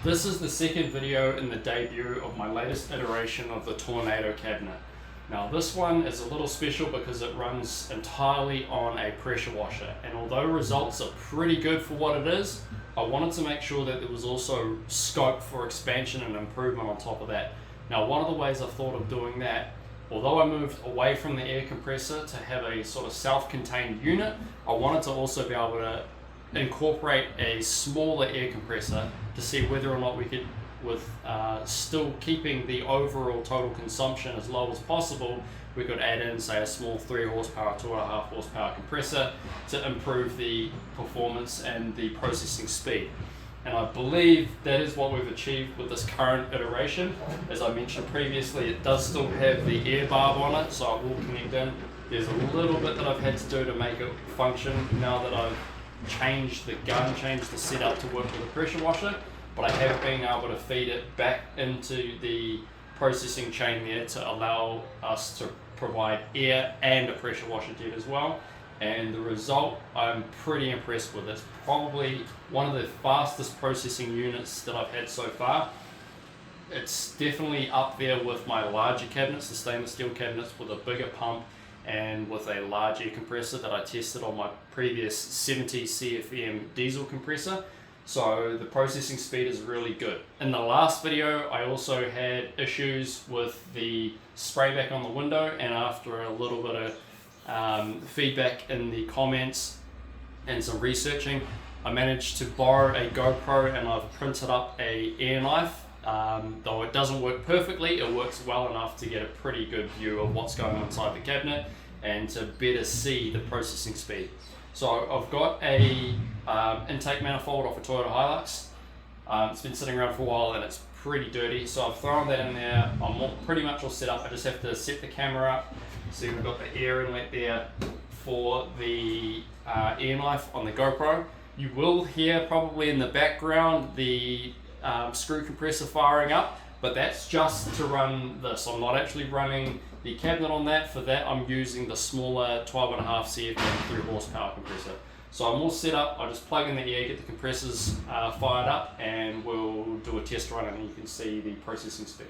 This is the second video in the debut of my latest iteration of the Tornado cabinet. Now this one is a little special because it runs entirely on a pressure washer, and although results are pretty good for what it is, I wanted to make sure that there was also scope for expansion and improvement on top of that. Now one of the ways I've thought of doing that, although I moved away from the air compressor to have a sort of self-contained unit, I wanted to also be able to incorporate a smaller air compressor to see whether or not we could, with still keeping the overall total consumption as low as possible, we could add in, say, a small 3 horsepower, 2.5 horsepower compressor to improve the performance and the processing speed. And I believe that is what we've achieved with this current iteration. As I mentioned previously, it does still have the air barb on it, so it will connect in. There's a little bit that I've had to do to make it function now that I've changed the gun, changed the setup to work with a pressure washer, but I have been able to feed it back into the processing chain there to allow us to provide air and a pressure washer jet as well. And the result I'm pretty impressed with. It's probably one of the fastest processing units that I've had so far. It's definitely up there with my larger cabinets, the stainless steel cabinets with a bigger pump and with a large air compressor that I tested on my previous 70 CFM diesel compressor. So the processing speed is really good. In the last video, I also had issues with the spray back on the window, and after a little bit of feedback in the comments and some researching, I managed to borrow a GoPro and I've printed up a air knife. Though it doesn't work perfectly, it works well enough to get a pretty good view of what's going on inside the cabinet and to better see the processing speed. So I've got a intake manifold off a Toyota Hilux. It's been sitting around for a while and it's pretty dirty, so I've thrown that in there. I'm pretty much all set up. I just have to set the camera up. See, we've got the air inlet there for the air knife on the GoPro. You will hear probably in the background the screw compressor firing up, but that's just to run this. I'm not actually running the cabinet on that. For that, I'm using the smaller 12.5 CFM 3 horsepower compressor. So I'm all set up. I just plug in the air, get the compressors fired up, and we'll do a test run and you can see the processing speed.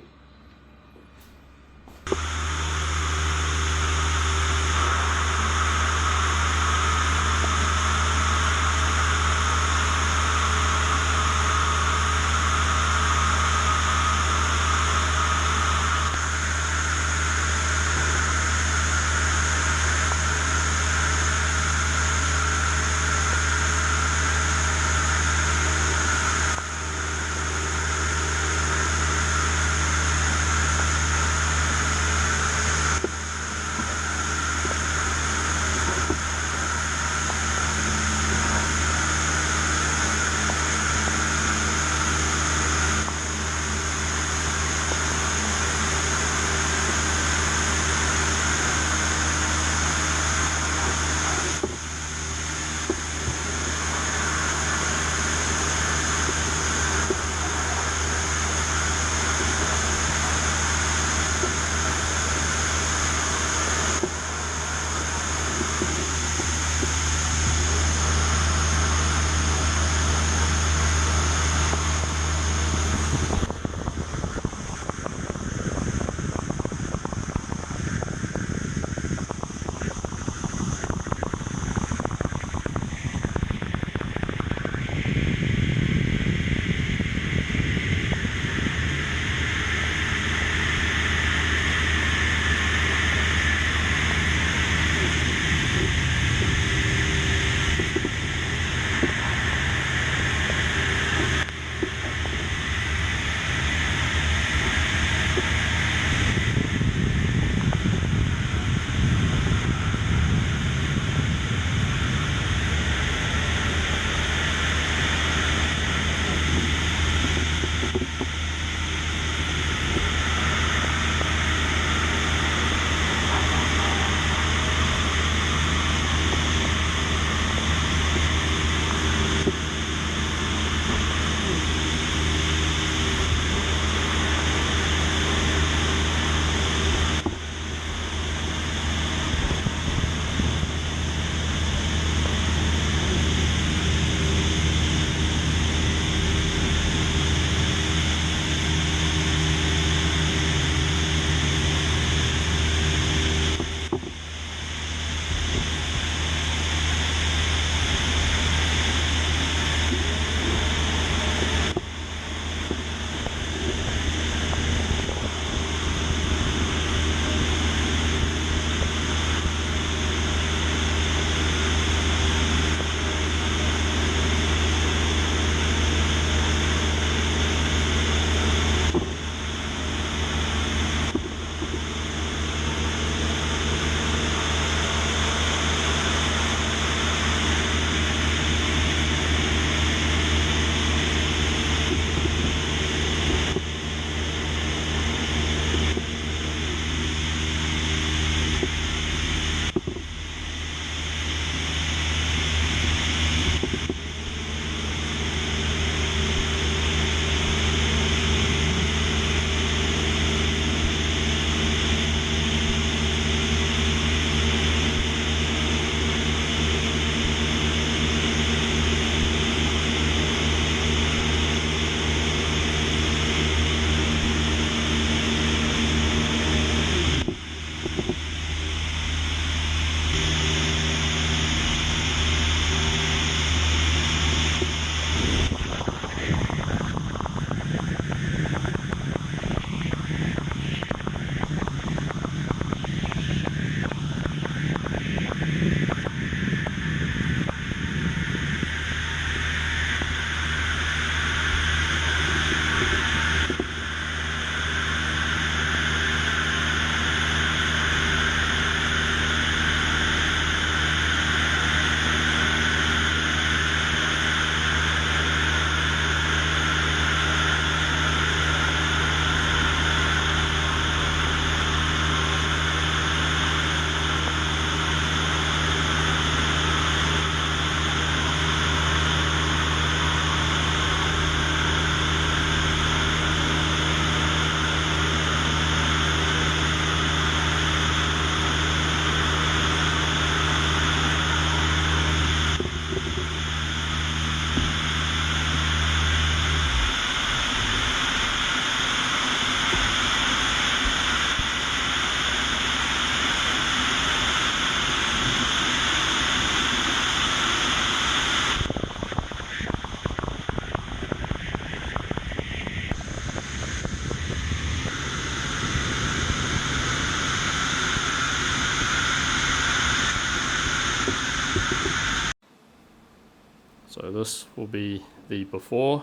So this will be the before,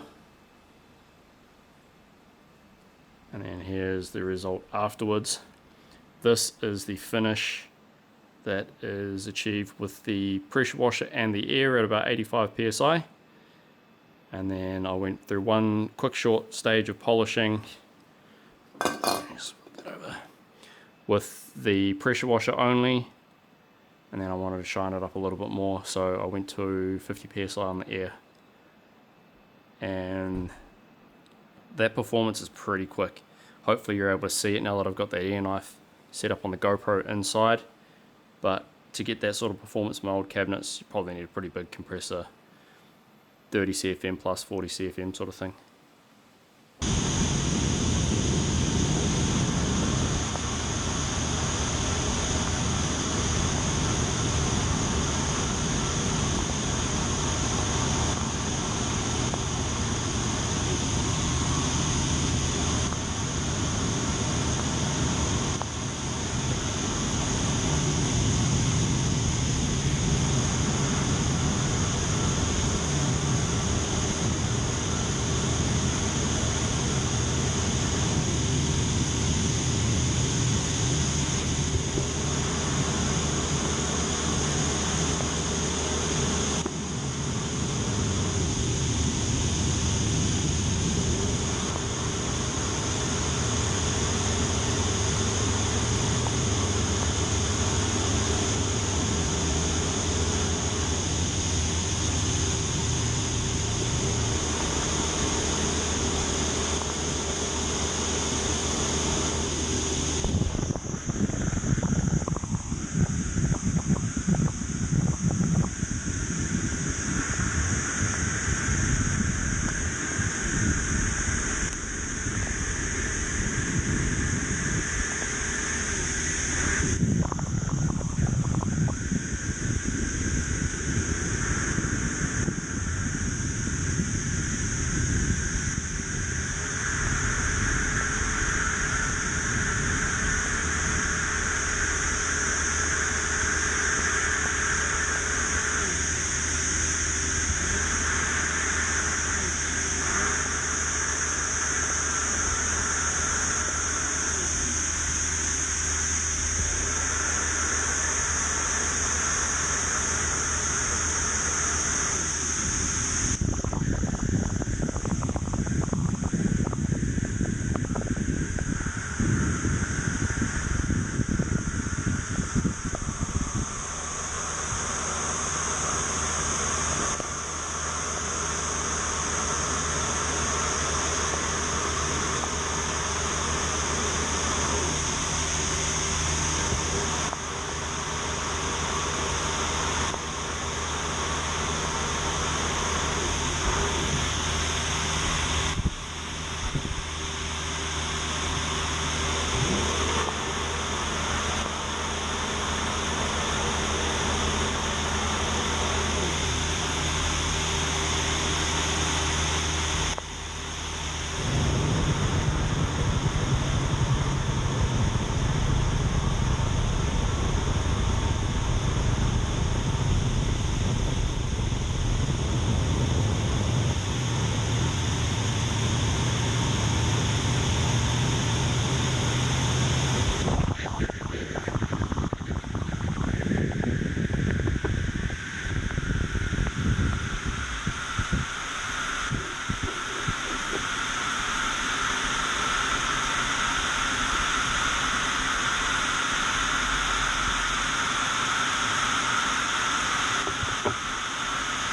and then here's the result afterwards. This is the finish that is achieved with the pressure washer and the air at about 85 psi. And then I went through one quick short stage of polishing with the pressure washer only, and then I wanted to shine it up a little bit more, so I went to 50 psi on the air, and that performance is pretty quick. Hopefully you're able to see it now that I've got that air knife set up on the GoPro inside, but to get that sort of performance in my old cabinets, you probably need a pretty big compressor, 30 CFM plus 40 CFM sort of thing.